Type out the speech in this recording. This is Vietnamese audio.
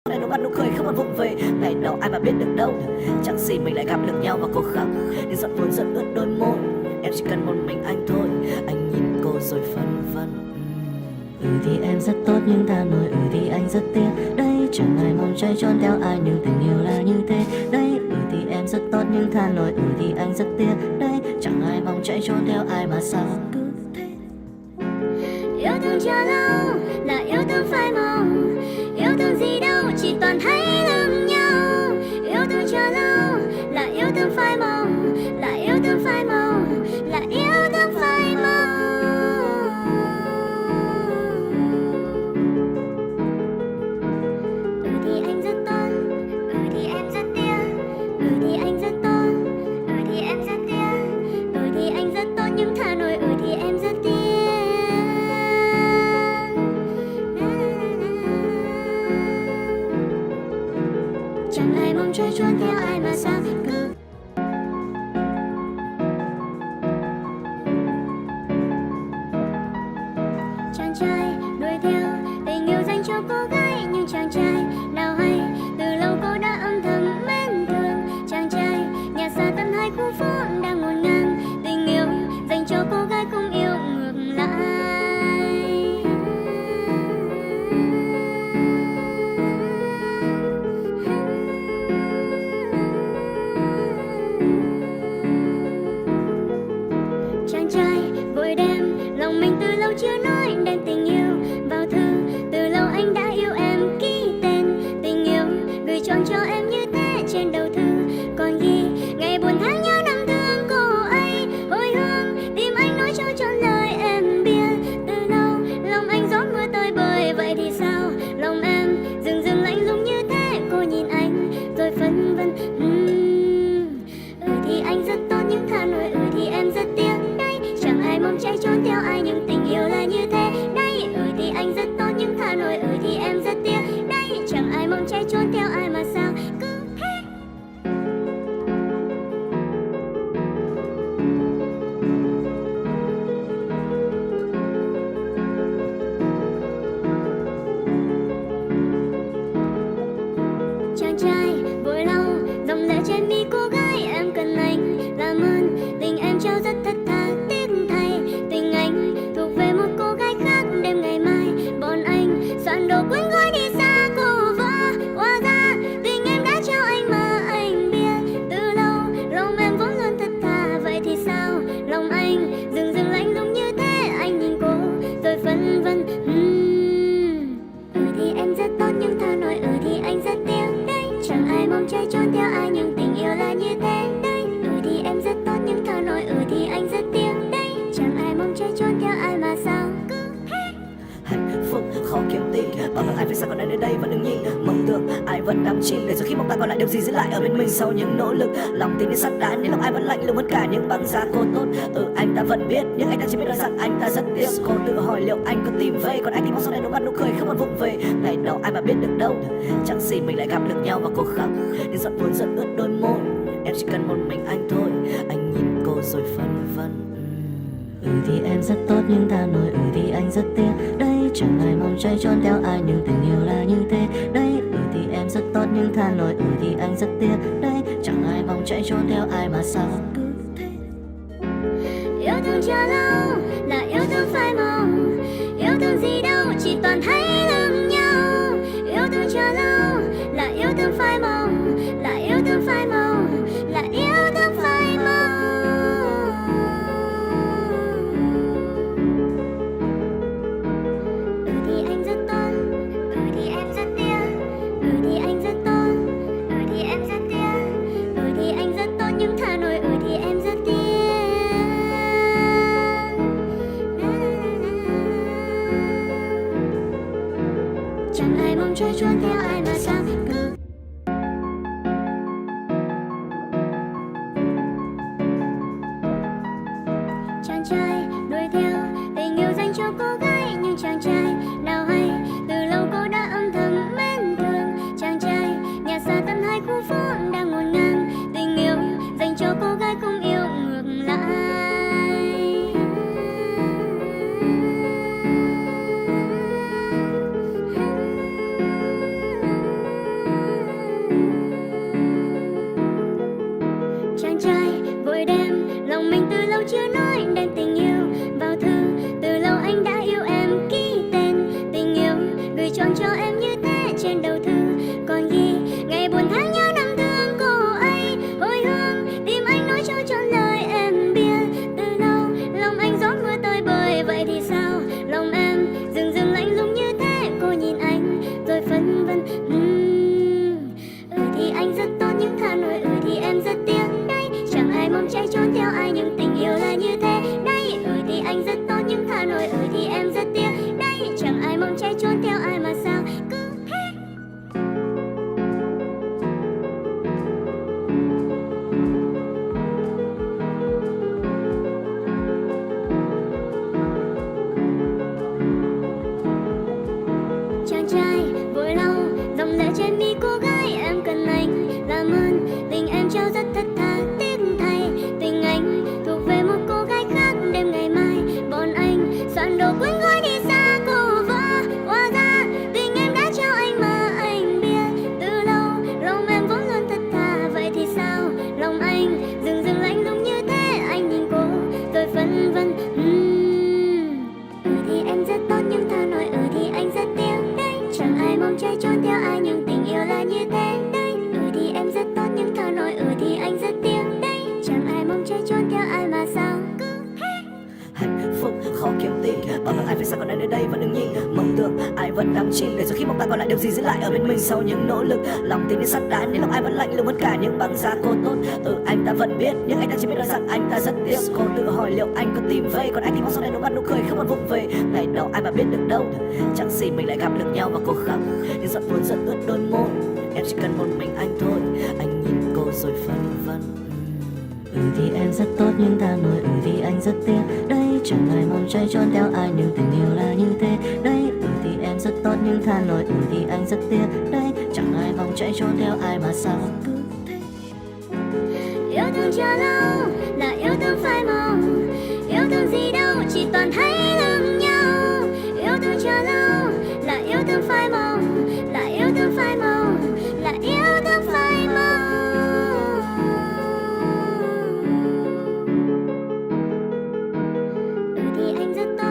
Này nó bắt nụ cười không còn vụng về. Ngày đó ai mà biết được đâu, chẳng gì mình lại gặp được nhau và cô khóc đến giọt buồn giận ướt đôi môi. Em chỉ cần một mình anh thôi. Anh nhìn cô rồi phân vân. Thì em rất tốt nhưng ta nói thì anh rất tiếc. Đây chẳng ai mong chạy trốn theo ai nhưng tình yêu là như thế. Đây thì em rất tốt nhưng ta nói thì anh rất tiếc. Đây chẳng ai mong chạy trốn theo ai mà sao cứ thế. Yêu thương chờ lâu là yêu thương phai màu, yêu thương gì đâu chỉ toàn thấy lưng nhau. Yêu thương chờ lâu là yêu thương phai màu, là yêu thương phai màu, là yêu thương phai màu. Thì anh rất tốt, thì em rất tiếc. Thì anh rất tốt, thì em rất tiếc. Thì anh rất tốt nhưng thà nổi thì em rất tiếc. Chẳng ai mong trôi trốn theo ai mà sao cứ chàng trai đuổi theo tình yêu dành cho cô gái, nhưng chàng trai nào hay từ lâu cô đã âm thầm mến thương. Chàng trai nhà xa tận hai khu phố đang ngổn ngang, tình yêu dành cho cô gái không yêu ngược lại. Chàng trai vội đem lòng mình từ lâu chưa nói đến tình yêu vào thư. Từ lâu anh đã yêu em ký tên tình yêu gửi trọn cho em như thế trên đầu thư. Còn ghi ngày buồn tháng nhớ năm thương cô ấy hồi hương tim anh nói cho trọn lời em biết. Từ lâu lòng anh gió mưa tơi bời, vậy thì sao lòng em dừng dừng lạnh lùng như thế. Cô nhìn anh rồi phân vân. Thì anh rất tốt nhưng thà nổi thì em rất tiếc. Đây chẳng ai mong chạy trốn theo ai nhưng tình yêu là như thế. Đây thì anh rất tốt nhưng thà nổi thì em rất tiếc. Đây chẳng ai mong chạy trốn theo ai mà sao cứ thế. Chàng trai vội lau dòng lệ trên mi cô gái, em cần anh làm ơn tình em trao rất thật thà tiếc thay. Tình anh thuộc về một cô gái khác, đêm ngày mai bọn anh soạn đồ cuốn gói đi xa cô vỡ hóa ra tình em đã trao anh mà anh biết. Từ lâu lòng em vốn luôn thật thà, vậy thì sao lòng anh dừng dừng lạnh lùng như thế. Anh nhìn cô rồi phân vân. Thì em rất tốt nhưng thà nói thì anh rất tiếc. Đây chẳng ai mong chạy trốn theo ai nhưng tình yêu là như thế. Đây thì em rất tốt nhưng thà nói thì anh rất tiếc. Đây chẳng ai mong chạy trốn theo ai mà sao cứ thế. Hạnh phúc khó kiếm tìm, bảo rằng ai phải sao còn đang đến đây vẫn đứng nhìn. Mộng tưởng ai vẫn đắm chìm, để rồi khi mong ta còn lại điều gì giữ lại ở bên mình sau những nỗ lực. Lòng tin đến sắt đá nên lòng ai vẫn lạnh lùng hơn cả những băng giá cô tốt. Anh ta vẫn biết nhưng anh ta chỉ biết nói rằng anh ta rất tiếc. Cô tự hỏi liệu anh có tìm về, còn anh thì mong sau này nó bắt nụ cười không còn vụng về. Ngày đó ai mà biết được đâu, chẳng gì mình lại gặp được nhau và cô khóc đến giọt buồn giận ướt đôi môi. Em chỉ cần một mình anh thôi. Anh nhìn cô rồi phân vân. Thì em rất tốt nhưng ta nói thì anh rất tiếc. Đây chẳng ai mong chạy trốn theo ai nhưng tình yêu là như thế. Đây thì em rất tốt nhưng ta nói thì anh rất tiếc. Đây chẳng ai mong chạy trốn theo ai mà sao cứ thế. Yêu thương chờ lâu là yêu thương phai màu, yêu thương gì đâu chỉ toàn thấy lưng nhau. Yêu thương chờ lâu là yêu thương phai màu, là yêu thương phai màu, là yêu thương phai màu. Thì anh rất tốt, thì em rất tiếc. Thì anh rất tốt, thì em rất tiếc. Thì anh rất tốt nhưng thà nổi thì em rất tiếc. Chẳng ai mong trôi trốn theo ai mà sao cứ chàng trai đuổi theo tình yêu dành cho cô gái, nhưng chàng trai nào hay từ lâu cô đã âm thầm mến thương. Chàng trai nhà xa tận hai khu phố đang ngổn ngang, tình yêu dành cho cô gái không yêu ngược lại. tin. Bảo rằng ai phải xa còn ai nơi đây vẫn đứng nhìn, mộng tưởng ai vẫn đắm chìm, để rồi khi mong ta còn lại điều gì giữ lại ở bên mình sau những nỗ lực. Lòng tin đến sắt đá nên lòng ai vẫn lạnh lùng hơn cả những băng giá cô tốt. Anh ta vẫn biết nhưng anh ta chỉ biết nói rằng anh ta rất tiếc. Cô tự hỏi liệu anh có tìm về, còn anh thì mong sau này nó bắt nụ cười không còn vụng về. Ngày đó ai mà biết được đâu, chẳng gì mình lại gặp được nhau và cô khóc. Những giọt buồn giận ướt đôi môi, em chỉ cần một mình anh thôi. Anh nhìn cô rồi phân vân. Thì em rất tốt nhưng ta nói thì anh rất tiếc. Đây chẳng ai mong chạy trốn theo ai nhưng tình yêu là như thế. Đây thì em rất tốt nhưng ta nói thì anh rất tiếc. Đây chẳng ai mong chạy trốn theo ai mà sao cứ thế. Yêu thương chưa lâu là yêu thương phai màu, yêu thương gì đâu chỉ toàn thấy lưng nhau. Yêu thương chưa lâu là yêu thương phai màu, là yêu thương phai màu, là yêu thương phai màu. Thì anh rất tốt